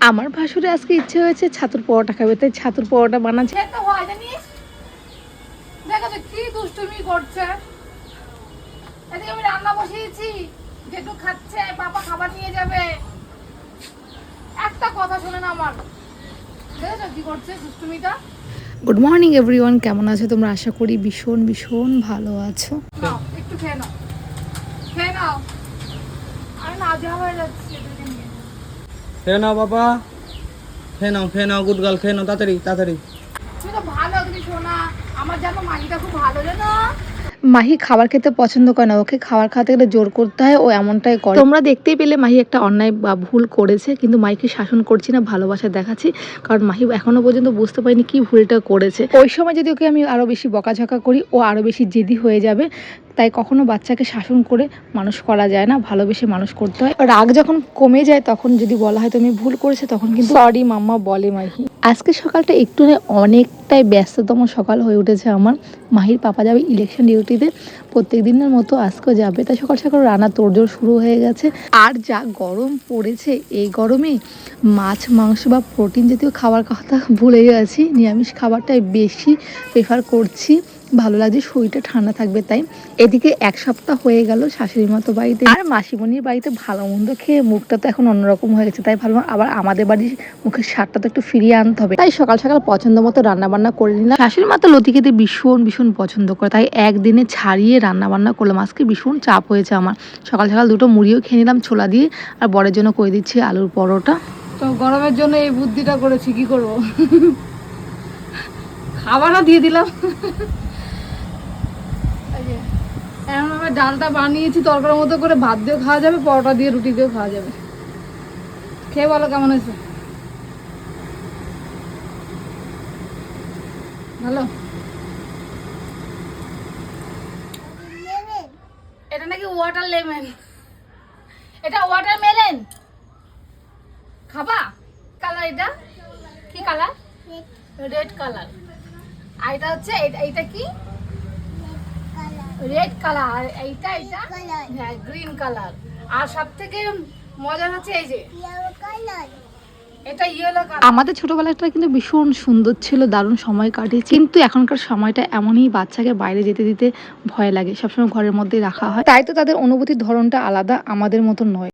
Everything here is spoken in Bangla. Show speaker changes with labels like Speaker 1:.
Speaker 1: আমার ভাসুরে আজকে ইচ্ছে হয়েছে ছাতুর পরোটা খাবে, তাই ছাতুর পরোটা বানাচ্ছে।
Speaker 2: দেখো তো কি দুষ্টুমি করছে। এদিকে আমি রান্না বসিয়েছি, যেটু খাচ্ছে, পাপা খাবার নিয়ে যাবে, একটা কথা শোনে না আমার। দেখো কি করছে দুষ্টুমিটা।
Speaker 1: গুড মর্নিং এভরিওয়ান, কেমন আছো তোমরা? আশা করি ভীষণ ভীষণ ভালো আছো।
Speaker 2: নাও একটু খেয়ে নাও, খেয়ে নাও। আমি নাজা হয়ে যাচ্ছি এদেরকে নিয়ে।
Speaker 3: খেয়ে নাও বাবা, খেয়ে নাও গুড গার্ল, খেয়ে নাও তাড়াতাড়ি তাড়াতাড়ি।
Speaker 2: তুমি তো ভালো তুমি শোনা, আমার জানো মাহিটা খুব ভালো জানো।
Speaker 1: মাহি খাবার খেতে পছন্দ করে না, ওকে খাবার খাওয়াতে গেলে জোর করতে হয়, ও এমনটাই করে। তোমরা দেখতেই পেলে মাহি একটা অন্যায় বা ভুল করেছে, কিন্তু মাহিকে শাসন করছি না, ভালোবাসা দেখাচ্ছি, কারণ মাহি এখনো পর্যন্ত বুঝতে পারিনি কি ভুলটা করেছে। ওই সময় যদি ওকে আমি আরো বেশি বকাঝকা করি, ও আরো বেশি জেদি হয়ে যাবে। তাই কখনো বাচ্চাকে শাসন করে মানুষ করা যায় না, ভালোবেসে মানুষ করতে হয়। রাগ যখন কমে যায় তখন যদি বলা হয় তুমি ভুল করেছো, তখন কিন্তু সরি মাম্মা বলে মাহি। আজকে সকালটা একটু অনেকটাই ব্যস্ততম সকাল হয়ে উঠেছে আমার। মাহির পাপা যাবে ইলেকশন ডিউটিতে, প্রত্যেক দিনের মতো আজকেও যাবে, তাই সকাল সকাল রান্না তোড়জোড় শুরু হয়ে গেছে। আর যা গরম পড়েছে, এই গরমে মাছ মাংস বা প্রোটিন জাতীয় খাবার কথা ভুলে গেছি, নিরামিষ খাবারটাই বেশি প্রেফার করছি। ভালো লাগছে, শরীরটা ঠান্ডা থাকবে তাই। এদিকে এক সপ্তাহ হয়ে গেল শাশুড়ি মা তো বাড়িতে, আর মাসিমণির বাড়িতে ভালো মন্দ খেয়ে মুখটা তো এখন অন্যরকম হয়ে গেছে, তাই ভাবলাম আবার আমাদের বাড়ির মুখের স্বাদটা তো একটু ফিরিয়ে আনতে হবে। তাই সকাল সকাল পছন্দ মতো রান্না বান্না করে নিলাম। শাশুড়ি মা তো লতি খেতে ভীষণ ভীষণ পছন্দ করে, তাই একদিনে ছাড়িয়ে রান্না বান্না করলাম। আজকে ভীষণ চাপ হয়েছে আমার। সকাল সকাল দুটো মুড়িও খেয়ে নিলাম ছোলা দিয়ে, আর বরের জন্য করে দিচ্ছি আলুর পরোটা।
Speaker 2: তো গরমের জন্য এই বুদ্ধিটা করেছি, কি করবো, খাবারও দিয়ে দিলাম। এমন ভাবে ডালটা বানিয়েছি তরকারির মতো করে, ভাত দিয়েও খাওয়া যাবে, পরোটা দিয়ে রুটি দিয়েও খাওয়া যাবে। খেয়ে বলো কেমন হয়েছে। ভালো। এটা নাকি ওয়াটার লেমন, এটা ওয়াটার মেলন। খাবা? কালার এটা কি কালার? Red colour. আর এটা হচ্ছে এইটা কি? Red colour. আর এইটা হ্যাঁ গ্রিন কালার। আর সব থেকে মজার হচ্ছে এই যে এটা ইয়েলো কালার।
Speaker 1: আমাদের ছোটবেলাটা কিন্তু ভীষণ সুন্দর ছিল, দারুণ সময় কাটিয়েছি, কিন্তু এখনকার সময়টা এমনই, বাচ্চাকে বাইরে যেতে দিতে ভয় লাগে, সবসময় ঘরের মধ্যে রাখা হয়। তাই তো তাদের অনুভূতির ধরনটা আলাদা, আমাদের মতো নয়।